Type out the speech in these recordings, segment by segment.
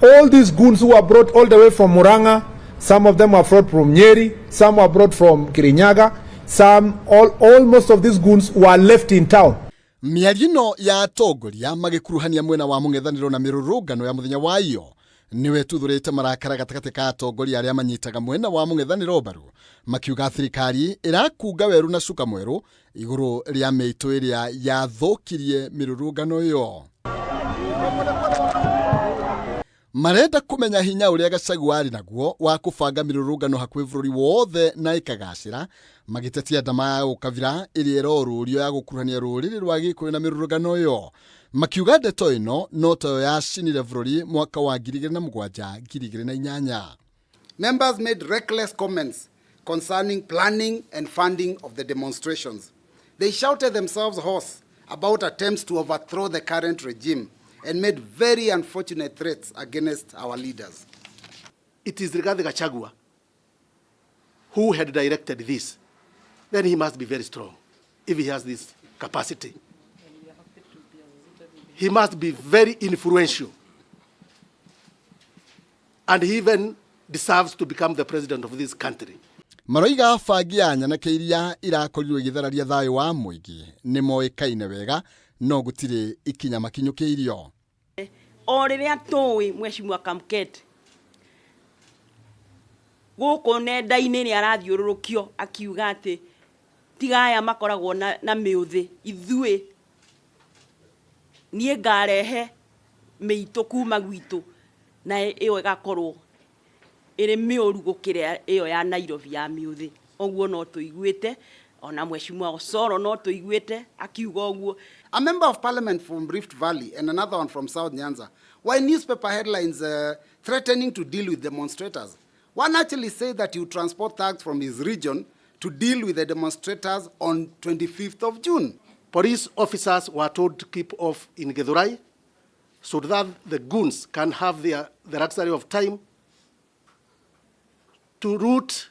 all these goons who were brought all the way from Muranga, some of them were brought from Nyeri, some were brought from Kirinyaga, most of these goons were left in town. Miarino ya atongoria magikuruhania mwena wa Mung'ethaniro na MIRURUNGANO ya muthenya wayo niwe tuthurite marakara gatakati ka atongoria aria manyitaga mwena wa Mung'ethaniro baru makiuga thirikari irakunga weru na cuka mweru iguru ria meitu iria yathukirie MIRURUNGANO yo. Marenda kumenya hinya uria Gachagua ari naguo wa kubanga MIRURUNGANO hakuhi bururi wothe na ikagacira magitetia ndama ya ukavira iri erorurio ya gukuruhania ruriri rwa Gikuyu na MIRURUNGANO yo. Makiuga ndeto ino no tayo yacinire bururi mwaka wa 2007-2008. Members made reckless comments concerning planning and funding of the demonstrations. They shouted themselves hoarse about attempts to overthrow the current regime and made very unfortunate threats against our leaders. It is Rigathi Gachagua who had directed this. Then he must be very strong if he has this capacity. He must be very influential. And he even deserves to become the president of this country. Maroiga fagia nyanakeiria irakorirwo igithararia thayo wa muingi ni moikaine wega no gutire ikinya makinyukiirio. O riria tui mweshimwa kamkete guku nenda-ini ni arathiururukio akiuga ati tigaya makoragwo na miuthi ithui nie ngarehe meitu kuma gwitu na iyo igakorwo iri miuru gukire iyo ya Nairobi ya miuthi oguo no tuiguite ona mweshimwa Osoro no tuiguite akiuga oguo. A member of parliament from Rift Valley and another one from South Nyanza were newspaper headlines threatening to deal with demonstrators. One actually said that he would transport thugs from his region to deal with the demonstrators on 25th of June. Police officers were told to keep off in Githurai so that the goons can have the luxury of time to root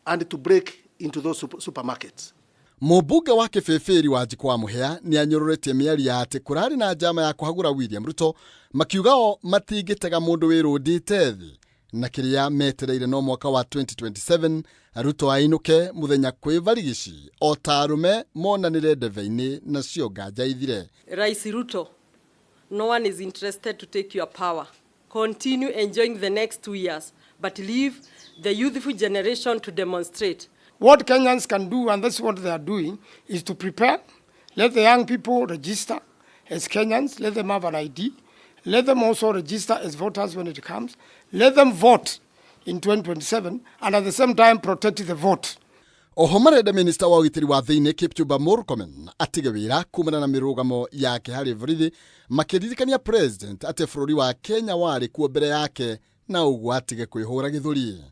and to break into those supermarkets. Mubunge wa Kibeberi wa Jikwa Muhea ni anyururetie miari ati kurari na njama ya kuhagura William Ruto makiugao matigitega mundu wirundite thi na kiria metereire no mwaka wa 2027 Ruto ainuke muthenya kwivarigici o tarume monanire ndeveini na cio nganja ithire. Rais Ruto, no one is interested to take your power. Continue enjoying the next 2 years, but leave the youthful generation to demonstrate. What Kenyans can do, and that's what they are doing, is to prepare. Let the young people register as Kenyans. Let them have an ID. Let them also register as voters when it comes. Let them vote in 2027, and at the same time protect the vote. Ohomareda Minister wa Ugitiri wa Thiini Kipchumba Murkomen atige wira kumana na mirugamo yake hari vurithi makiririkania president ate bururi wa Kenya wari kuo mbere yake na ugu atige kwihura githuri.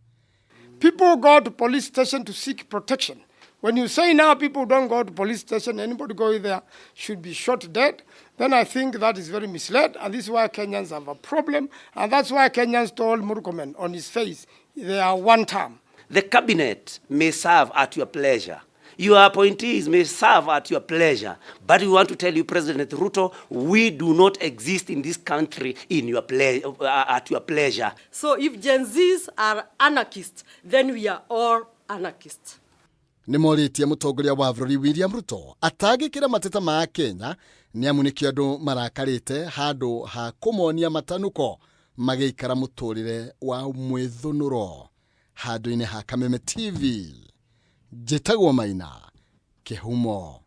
People go to police station to seek protection. When you say now people don't go to police station, anybody go there should be shot dead, then I think that is very misled, and this is why Kenyans have a problem, and that's why Kenyans told Murkomen on his face, they are one term. The cabinet may serve at your pleasure. Your appointees may serve at your pleasure. But we want to tell you, President Ruto, we do not exist in this country in your at your pleasure. So if Gen Zs are anarchists, then we are all anarchists. Nimoritie mutongoria wa bururi William Ruto atagikira mateta ma Kenya NIAMU nikio andu marakarite handu ha kumonia matanuko magikara muturire wa mwithunuro handu-ini ha Kameme TV. Jitagwo Maina Kihumo.